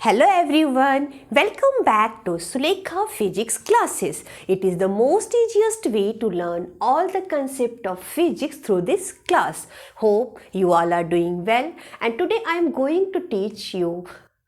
Hello everyone, welcome back to Sulekha Physics classes. It is the most easiest way to learn all the concept of physics through this class. Hope you all are doing well, and today I am going to teach you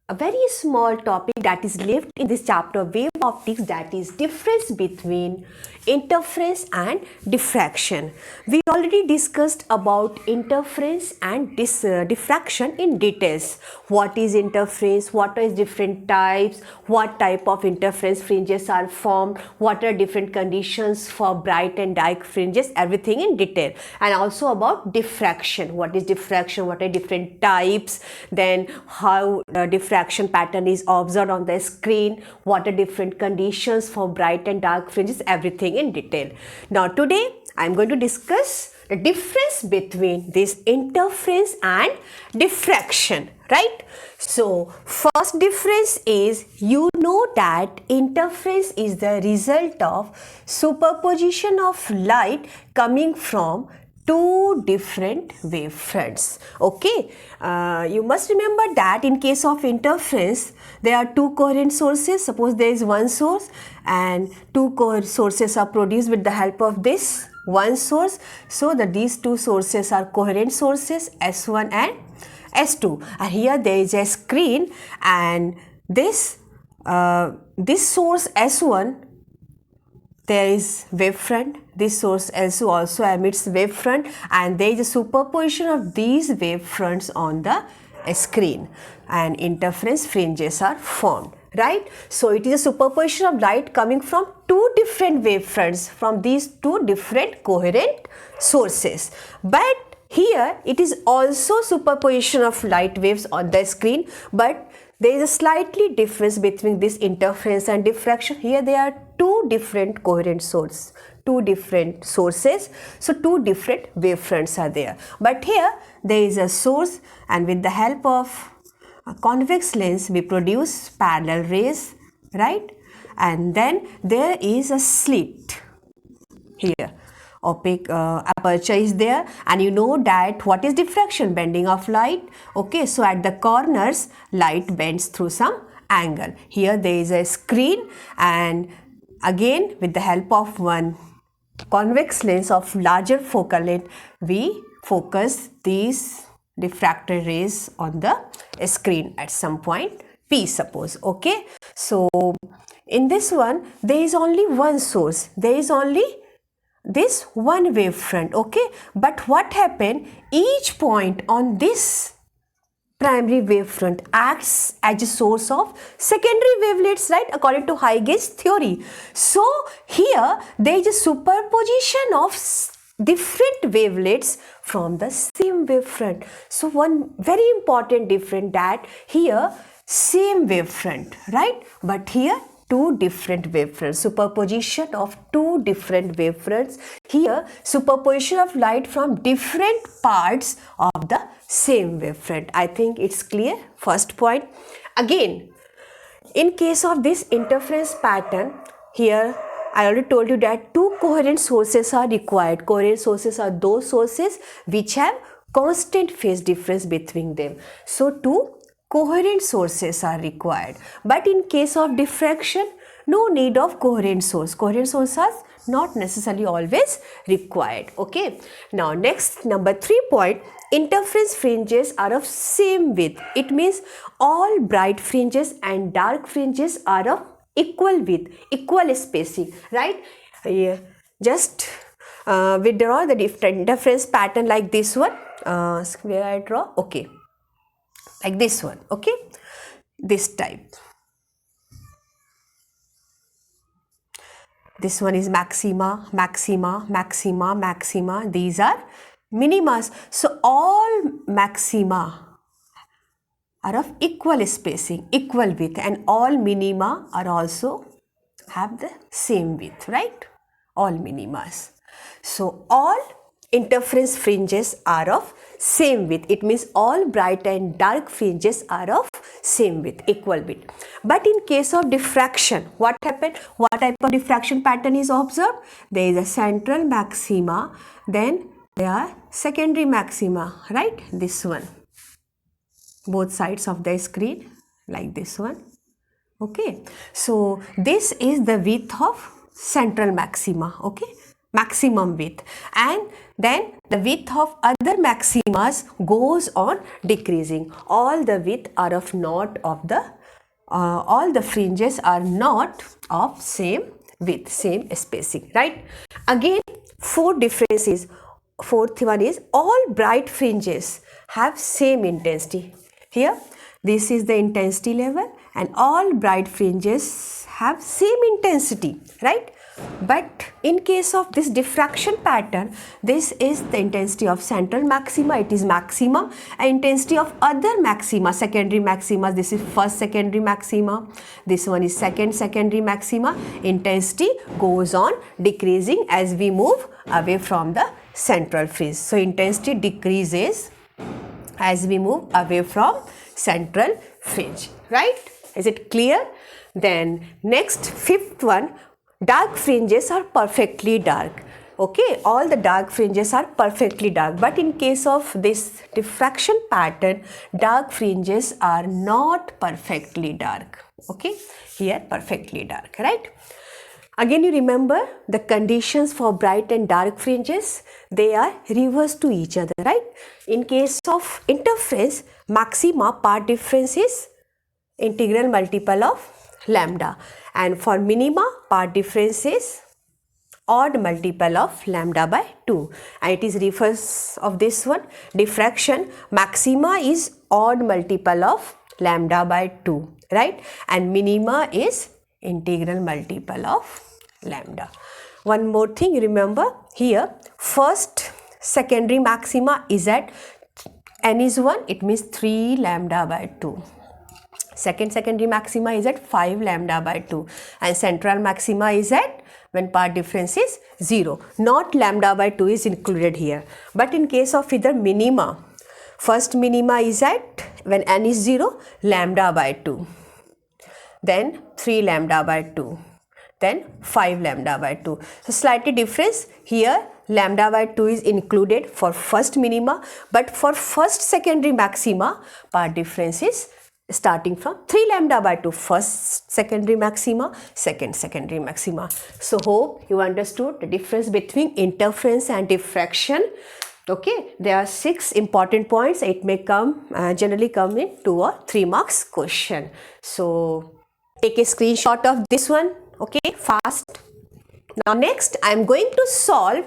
a very small topic that is left in this chapter of wave optics, that is difference between interference and diffraction. We already discussed about interference and diffraction in details. What is interference, what is different types, what type of interference fringes are formed, what are different conditions for bright and dark fringes, everything in detail. And also about diffraction, what is diffraction, what are different types, then how diffraction pattern is observed on the screen, what are different conditions for bright and dark fringes, everything in detail. Now today I am going to discuss the difference between this interference and diffraction, right? So first difference is, you know that interference is the result of superposition of light coming from two different wavefronts. Okay, you must remember that in case of interference there are two coherent sources. Suppose there is one source and two coherent sources are produced with the help of this one source, so that these two sources are coherent sources, S1 and S2, and here there is a screen, and this source S1, there is wavefront, this source S2 also emits wavefront, and there is a superposition of these wavefronts on the screen and interference fringes are formed, right? So it is a superposition of light coming from two different wavefronts from these two different coherent sources. But here it is also superposition of light waves on the screen, but there is a slightly difference between this interference and diffraction. Here there are two different coherent sources, two different sources, so two different wavefronts are there. But here there is a source, and with the help of a convex lens we produce parallel rays, right? And then there is a slit here, opaque aperture is there, and you know that what is diffraction? Bending of light. Okay, so at the corners light bends through some angle. Here there is a screen, and again with the help of one convex lens of larger focal length we focus these diffracted rays on the screen at some point P, suppose. Okay, so in this one there is only one source, there is only this one wavefront. Okay, but what happened, each point on this primary wavefront acts as a source of secondary wavelets, right, according to Huygens theory. So here there is a superposition of different wavelets from the same wavefront. So one very important difference, that here same wavefront, right, but here two different wavefronts, superposition of two different wavefronts. Here superposition of light from different parts of the same wavefront. I think it's clear, first point. Again, in case of this interference pattern, here I already told you that two coherent sources are required. Coherent sources are those sources which have constant phase difference between them. So two coherent sources are required. But in case of diffraction, no need of coherent source. Coherent sources are not necessarily always required. Okay. Now next, number 3 point, interference fringes are of same width. It means all bright fringes and dark fringes are of equal width, equal spacing, right? Just we draw the different interference pattern like this one. Where I draw? Okay, like this one. Okay, this type. This one is maxima, maxima, maxima, maxima. These are minimas. So all maxima are of equal spacing, equal width, and all minima are also have the same width, right? All minimas. So all interference fringes are of same width. It means all bright and dark fringes are of same width, equal width. But in case of diffraction, what happened? What type of diffraction pattern is observed? There is a central maxima, then there are secondary maxima, right? This one. Both sides of the screen like this one. Okay, so this is the width of central maxima, okay, maximum width, and then the width of other maximas goes on decreasing. All the width are of not of the all the fringes are not of same width, same spacing, right? Again, four differences. Fourth one is all bright fringes have same intensity. Here, this is the intensity level, and all bright fringes have same intensity, right? But in case of this diffraction pattern, this is the intensity of central maxima, it is maximum, and intensity of other maxima, secondary maxima, this is first secondary maxima, this one is second secondary maxima, intensity goes on decreasing as we move away from the central fringe. So intensity decreases as we move away from central fringe, right? Is it clear? Then next, fifth one, dark fringes are perfectly dark. Okay, all the dark fringes are perfectly dark, but in case of this diffraction pattern, dark fringes are not perfectly dark. Okay, here perfectly dark, right? Again, you remember the conditions for bright and dark fringes, they are reverse to each other, right? In case of interference, maxima part difference is integral multiple of lambda, and for minima part difference is odd multiple of lambda by 2, and it is reverse of this one. Diffraction, maxima is odd multiple of lambda by 2, right? And minima is integral multiple of lambda. One more thing, remember here, first secondary maxima is at n is 1, it means 3 lambda by 2. Second secondary maxima is at 5 lambda by 2, and central maxima is at when part difference is 0. Not lambda by 2 is included here. But in case of either minima, first minima is at when n is 0, lambda by 2. Then 3 lambda by 2. Then 5 lambda by 2. So slightly difference here, lambda by 2 is included for first minima, but for first secondary maxima, part difference is starting from 3 lambda by 2, first secondary maxima, second secondary maxima. So hope you understood the difference between interference and diffraction. Okay, there are 6 important points. It may come generally come in 2 or 3 marks question. So take a screenshot of this one. Okay, fast. Now next I am going to solve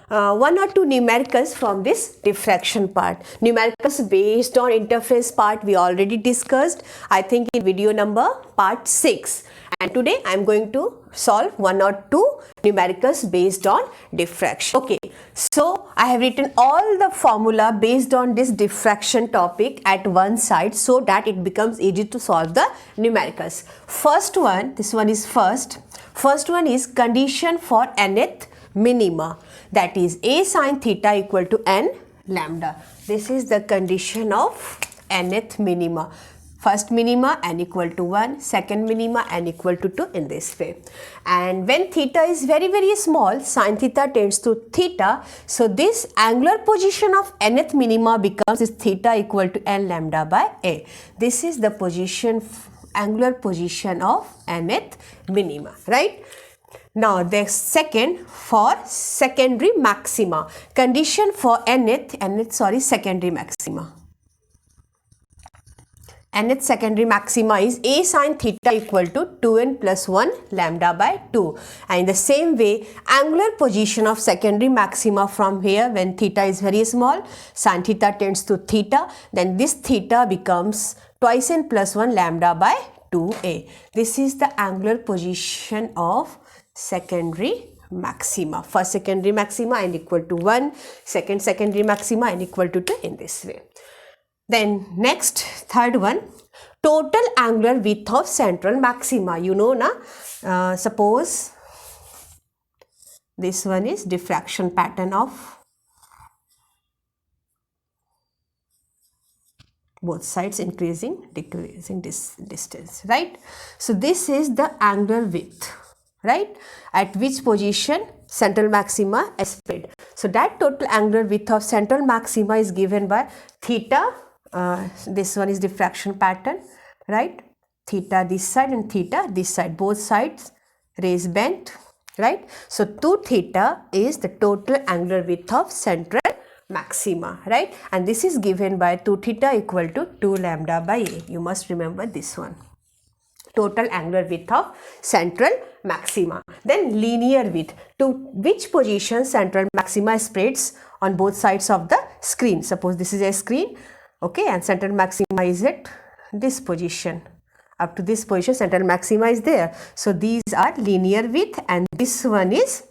1 or 2 numericals from this diffraction part. Numericals based on interference part we already discussed, I think in video number part 6. And today I am going to solve 1 or 2 numericals based on diffraction. Okay, so I have written all the formula based on this diffraction topic at one side so that it becomes easy to solve the numericals. First one, this one is first. First one is condition for nth minima, that is a sin theta equal to n lambda. This is the condition of nth minima. First minima n equal to 1, second minima n equal to 2, in this way. And when theta is very small, sin theta tends to theta. So this angular position of nth minima becomes is theta equal to n lambda by a. This is the position, angular position of nth minima, right? Now the second, for secondary maxima, condition for secondary maxima. Nth secondary maxima is a sin theta equal to 2n plus 1 lambda by 2. And in the same way, angular position of secondary maxima from here, when theta is very small, sin theta tends to theta, then this theta becomes twice n plus 1 lambda by 2a. This is the angular position of secondary maxima. First secondary maxima n equal to 1, second secondary maxima n equal to 2, in this way. Then next, third one, total angular width of central maxima. You know na, suppose this one is diffraction pattern of both sides increasing, decreasing this distance, right? So this is the angular width, right? At which position central maxima is spread. So that total angular width of central maxima is given by theta. This one is diffraction pattern, right? Theta this side and theta this side, both sides rays bent, right? So 2 theta is the total angular width of central maxima, right? And this is given by 2 theta equal to 2 lambda by a. You must remember this one. Total angular width of central maxima. Then linear width, to which position central maxima spreads on both sides of the screen. Suppose this is a screen, okay, and central maxima is at this position. Up to this position central maxima is there. So these are linear width and this one is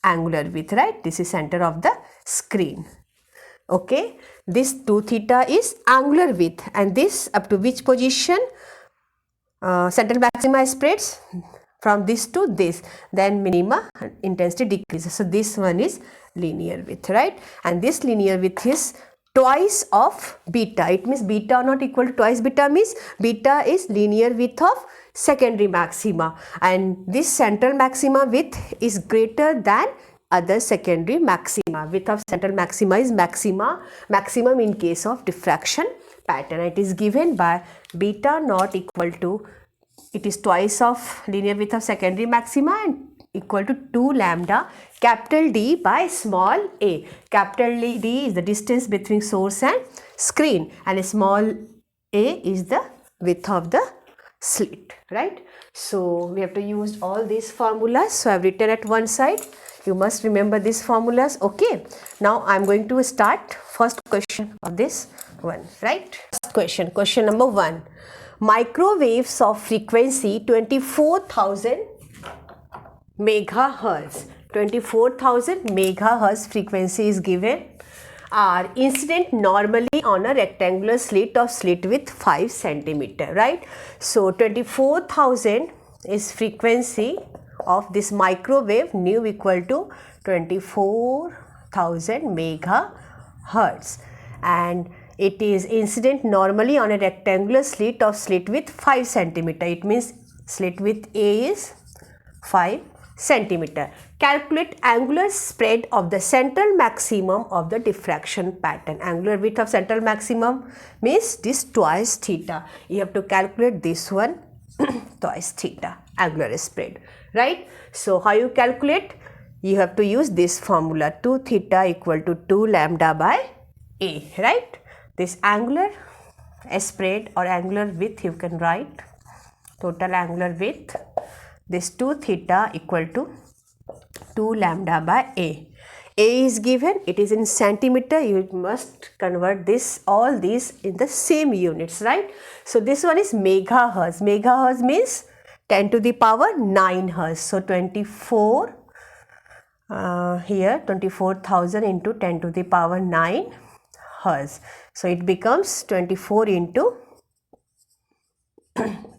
angular width, right? This is center of the screen. Okay, this 2 theta is angular width and this up to which position central maxima spreads from this to this, then minima intensity decreases. So this one is linear width, right? And this linear width is twice of beta. It means beta are not equal to twice beta, means beta is linear width of secondary maxima, and this central maxima width is greater than other secondary maxima. Width of central maxima is maximum in case of diffraction pattern. It is given by beta not equal to, it is twice of linear width of secondary maxima and equal to 2 lambda capital D by small a. Capital D is the distance between source and screen and a small a is the width of the slit, right? So we have to use all these formulas. So I have written at one side. You must remember these formulas. Okay, now I am going to start first question of this one, right? First question number 1. Microwaves of frequency 24,000 megahertz. 24,000 megahertz frequency is given, are incident normally on a rectangular slit of slit width 5 centimeter, right? So 24,000 is frequency of this microwave, nu equal to 24,000 megahertz, and it is incident normally on a rectangular slit of slit width 5 centimeter. It means slit width A is 5 centimeter. Calculate angular spread of the central maximum of the diffraction pattern. Angular width of central maximum means this twice theta. You have to calculate this one twice theta angular spread, right? So how you calculate? You have to use this formula, 2 theta equal to 2 lambda by a, right? This angular spread or angular width you can write, total angular width, this 2 theta equal to 2 lambda by a. A is given, it is in centimeter. You must convert this, all these in the same units, right? So this one is megahertz. Megahertz means 10 to the power 9 hertz. So 24 here 24,000 into 10 to the power 9 hertz. So it becomes 24 into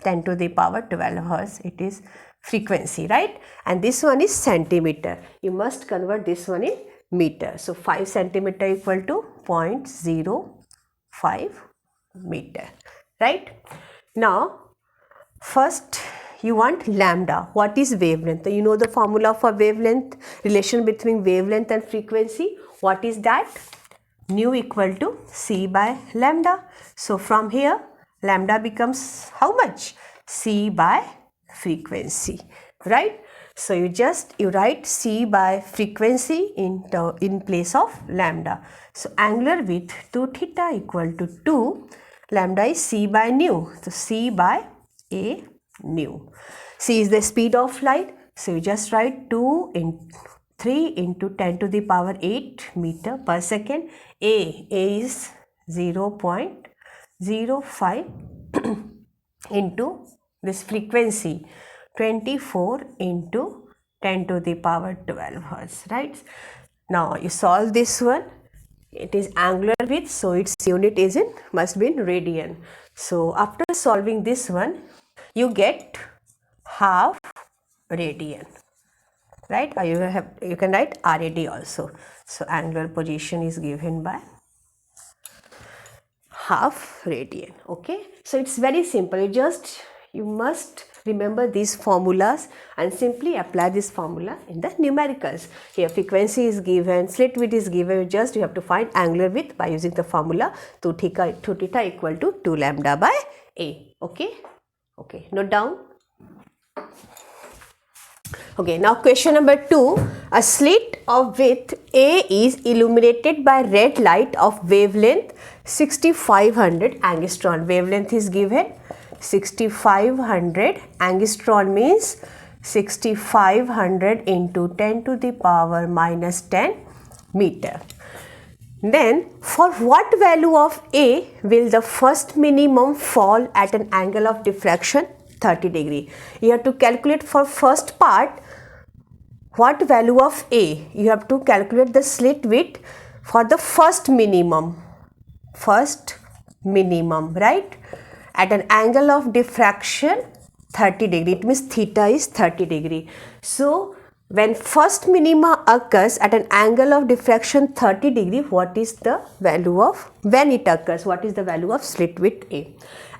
10 to the power 12 hertz. It is frequency, right? And this one is centimeter. You must convert this one in meter. So 5 centimeter equal to 0.05 meter, right? Now first you want lambda. What is wavelength? You know the formula for wavelength, relation between wavelength and frequency. What is that? Nu equal to C by lambda. So from here lambda becomes how much? C by frequency, right? So you write C by frequency in place of lambda. So angular width 2 theta equal to 2, lambda is C by nu. So C by a nu. C is the speed of light. So you just write 3 into 10 to the power 8 meter per second. A is 0.05 into this frequency 24 into 10 to the power 12 hertz, right? Now you solve this one. It is angular width, so its unit is must be in radian. So after solving this one, you get half radian, right? Or you can write RAD also. So angular position is given by half radian. Okay, so it's very simple. You must remember these formulas and simply apply this formula in the numericals. Here frequency is given, slit width is given. You have to find angular width by using the formula 2 theta equal to 2 lambda by A. Okay. Okay, note down. Okay, now question number 2. A slit of width A is illuminated by red light of wavelength 6500 angstrom. Wavelength is given 6500 angstrom means 6500 into 10 to the power minus 10 meter. Then for what value of A will the first minimum fall at an angle of diffraction 30 degree? You have to calculate for first part what value of A. You have to calculate the slit width for the first minimum, right, at an angle of diffraction 30 degree. It means theta is 30 degree. So when first minima occurs at an angle of diffraction 30 degree, what is the value of, when it occurs, what is the value of slit width A?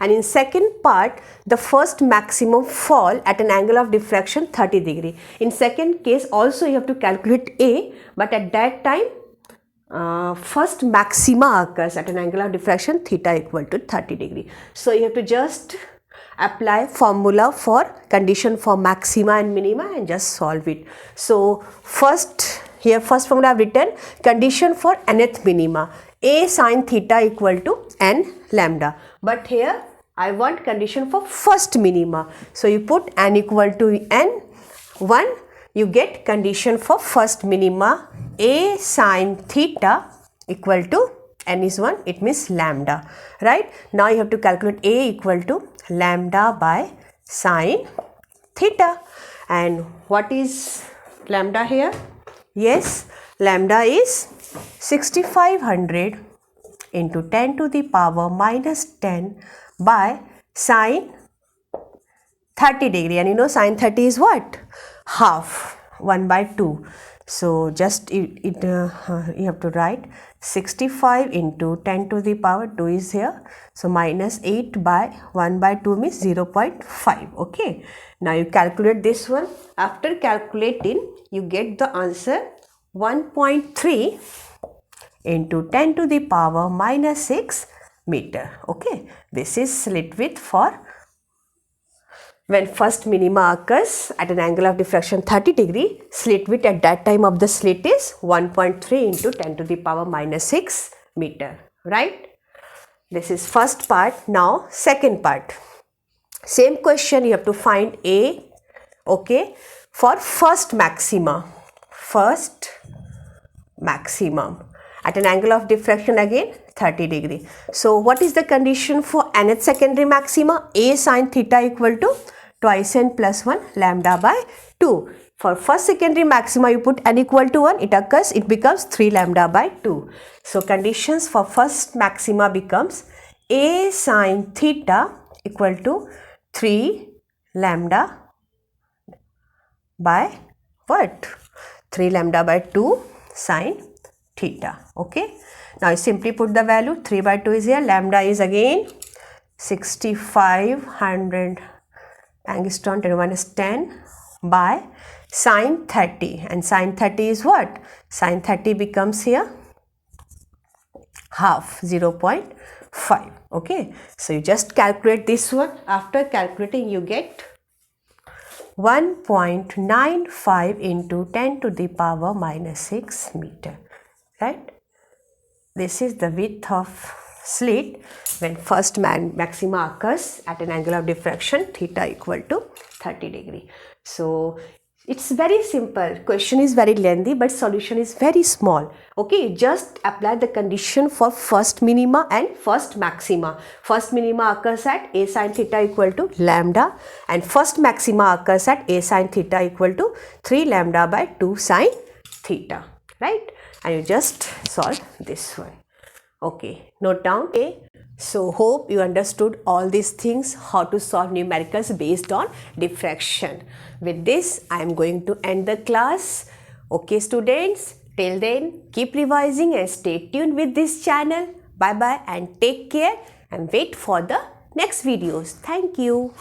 And in second part, the first maximum fall at an angle of diffraction 30 degree. In second case also you have to calculate A, but at that time first maxima occurs at an angle of diffraction theta equal to 30 degree. So you have to just apply formula for condition for maxima and minima and just solve it. So first formula I have written condition for nth minima, A sin theta equal to n lambda, but here I want condition for first minima. So you put n equal to n 1, you get condition for first minima, A sin theta equal to n is 1, it means lambda, right? Now you have to calculate A equal to lambda by sine theta. And what is lambda here? Yes, lambda is 6500 into 10 to the power minus 10 by sine 30 degree. And you know sine 30 is what? Half, 1 by 2. So just you have to write 65 into 10 to the power 2 is here. So minus 8 by 1 by 2 means 0.5. Okay. Now you calculate this one. After calculating, you get the answer 1.3 into 10 to the power minus 6 meter. Okay. This is slit width for when first minima occurs at an angle of diffraction 30 degree, slit width at that time of the slit is 1.3 into 10 to the power minus 6 meter, right? This is first part. Now second part. Same question, you have to find A, okay, for first maximum at an angle of diffraction again 30 degree. So what is the condition for nth secondary maxima? A sin theta equal to twice n plus 1 lambda by 2. For first secondary maxima you put n equal to 1, it becomes 3 lambda by 2. So conditions for first maxima becomes A sin theta equal to 3 lambda by what? 3 lambda by 2 sin theta. Okay. Now you simply put the value, 3 by 2 is here, lambda is again 6500 angstrom 10 minus 10 by sine 30, and sine 30 is what? Sine 30 becomes here half, 0.5. Okay. So you just calculate this one. After calculating you get 1.95 into 10 to the power minus 6 meter, right? This is the width of slit when first maxima occurs at an angle of diffraction theta equal to 30 degree. So it's very simple. Question is very lengthy but solution is very small. Okay, just apply the condition for first minima and first maxima. First minima occurs at A sin theta equal to lambda and first maxima occurs at A sin theta equal to 3 lambda by 2 sin theta, right? And you just solve this one. Okay, note down A. So hope you understood all these things, how to solve numericals based on diffraction. With this, I am going to end the class. Okay students, till then keep revising and stay tuned with this channel. Bye bye and take care and wait for the next videos. Thank you.